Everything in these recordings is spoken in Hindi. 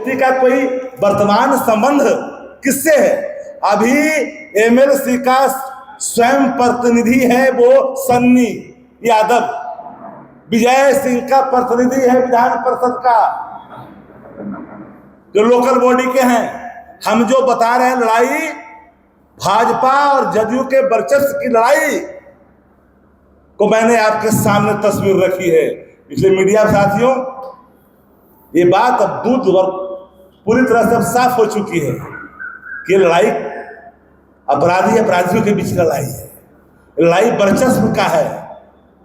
व्यक्ति का कोई वर्तमान संबंध किससे है? अभी एमएलसी का स्वयं प्रतिनिधि है वो सन्नी यादव, विजय सिंह का प्रतिनिधि है विधान परिषद का, जो लोकल बॉडी के हैं। हम जो बता रहे हैं लड़ाई भाजपा और जदयू के वर्चस्व की लड़ाई को मैंने आपके सामने तस्वीर रखी है। इसलिए मीडिया साथियों, ये बात अब दूध पूरी तरह से साफ हो चुकी है कि लड़ाई अपराधी अपराधियों के बीच लड़ाई है, लड़ाई वर्चस्व का है,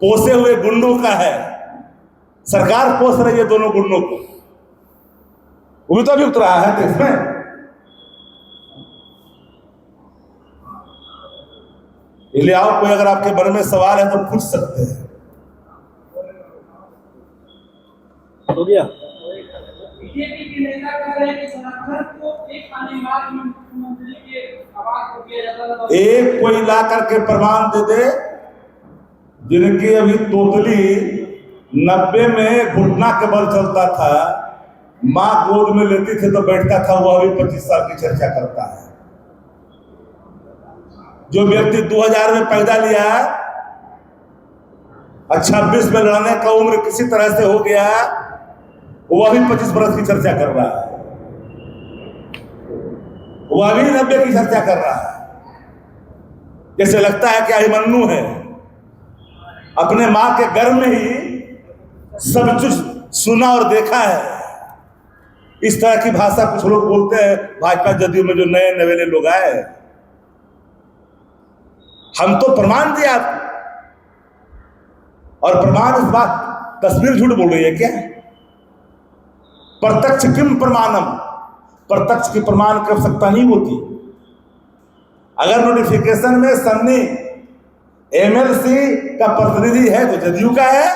पोसे हुए गुंडों का है। सरकार पोस रही है दोनों गुंडों को, वो भी तो अभियुक्त रहा है तो इसमें इसलिए आओ, कोई अगर आपके मन में सवाल है तो पूछ सकते हैं। हो गया। बीजेपी के नेता कह रहे हैं कि समर्थक को एक अनिवार्य मुख्यमंत्री के आवास को किया जाता है। एक कोई ला करके प्रमाण दे दे जिनकी अभी तोतली 90 में घुटना के बल चलता था, माँ गोद में लेती थी तो बैठता था, वो अभी 25 साल की चर्चा करता है। जो व्यक्ति 2000 में पैदा लिया और 26 में लड़ने का उम्र किसी तरह से हो गया, वो अभी 25 बरस की चर्चा कर रहा है, वो अभी 90 की चर्चा कर रहा है। जैसे लगता है कि अभिमन्यु है, अपने मां के गर्भ में ही सब कुछ सुना और देखा है। इस तरह की भाषा कुछ लोग बोलते हैं भाजपा जदयू में, जो नए नवेले लोग आए। हम तो प्रमाण दिया और प्रमाण इस बात, तस्वीर झूठ बोल रही है क्या? प्रत्यक्ष किम प्रमाणम, प्रत्यक्ष की प्रमाण की आवश्यकता नहीं होती। अगर नोटिफिकेशन में सन्नी एमएलसी का प्रतिनिधि है तो जदयू का है।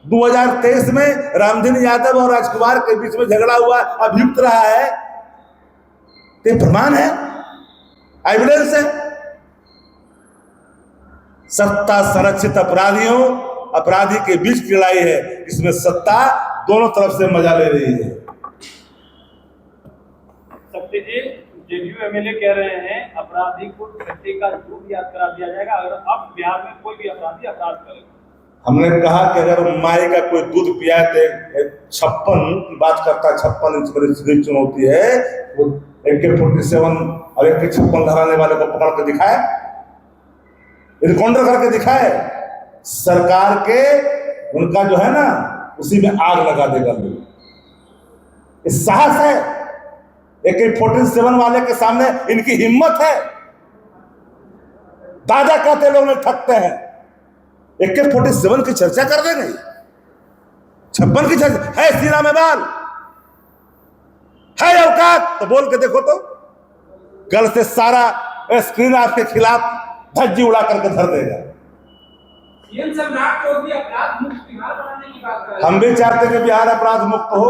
2023 में रामधन यादव और राजकुमार के बीच में झगड़ा हुआ, अभियुक्त रहा है, तो प्रमाण है, एविडेंस है। सत्ता संरक्षित अपराधी के बीच की लड़ाई है, इसमें सत्ता दोनों तरफ से मजा ले रही है। शक्ति जी, जेडीयू एमएलए कह रहे हैं अपराधी को सत्य का रूप याद करा दिया जाएगा अगर अब बिहार में कोई भी अपराधी अपराध करे। हमने कहा कि अगर माई का कोई दूध पिया तो 56 की बात करता, 56 इंच बड़ी चुनौती है, वो AK-47 और AK-56 धराने वाले को पकड़ के दिखाए, इनकाउंटर करके दिखाए, सरकार के उनका जो है ना उसी में आग लगा देगा लोग। इस साहस है, AK-47 वाले के सामने इनकी हिम्मत है। दादा कहते लोग थकते हैं, AK-47 की चर्चा कर देंगे, 56 की चर्चा है, सीना में बाल है, औकात तो बोल के देखो तो। कल से सारा स्क्रीन आपके खिलाफ धज्जी उड़ा करके धर देगा। सीएम सम्राट चौधरी अपराध मुक्त बिहार बनाने की बात कर रहे हैं। हम भी चाहते हैं कि बिहार अपराध मुक्त हो।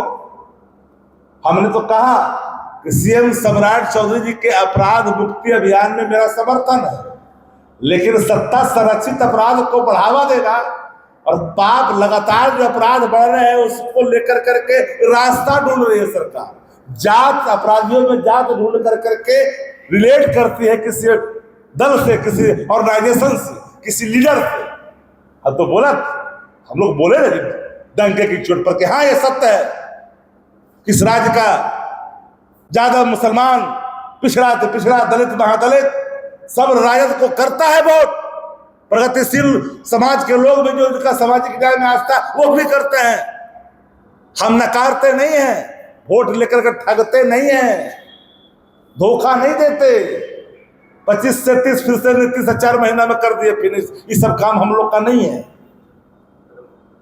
हमने तो कहा कि सीएम सम्राट चौधरी जी के अपराध मुक्ति अभियान में मेरा समर्थन है, लेकिन सत्ता संरक्षित अपराध को बढ़ावा देगा और पाप लगातार जो अपराध बढ़ रहे हैं उसको लेकर करके रास्ता ढूंढ रही है सरकार। जात अपराधियों में जात ढूंढ कर करके रिलेट करती है किसी दल से, किसी ऑर्गेनाइजेशन से, किसी लीडर से। अब तो बोला, हम लोग बोले ना डंके की चोट पर कि हाँ ये सत्य है, किस राज्य का ज्यादा मुसलमान, पिछड़ा तो पिछड़ा, दलित महादलित, सब राजद को करता है वोट। प्रगतिशील समाज के लोग भी जो उनका सामाजिक न्याय में आस्था वो भी करते हैं। हम नकारते नहीं हैं, वोट लेकर के ठगते नहीं हैं, धोखा नहीं देते। 25 से 30 फिर से 30 4 महीना में कर दिए फिनिश, ये सब काम हम लोग का नहीं है।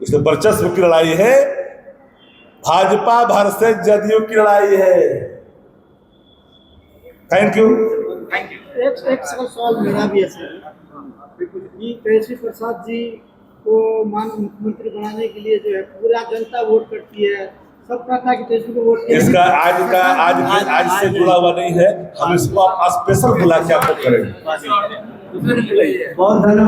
इसलिए वर्चस्व की लड़ाई है, भाजपा वर्सेस जदयू की लड़ाई है। Thank you. एक सवाल मेरा भी है सर, कि तेजस्वी प्रसाद जी को माननीय मुख्यमंत्री बनाने के लिए जो है पूरा जनता वोट करती है, सब कहता है कि तेजस्वी को वोट इसका आज से जुड़ा हुआ नहीं है, हम इसको स्पेशल बुला के आपको करेंगे। बहुत धन्यवाद।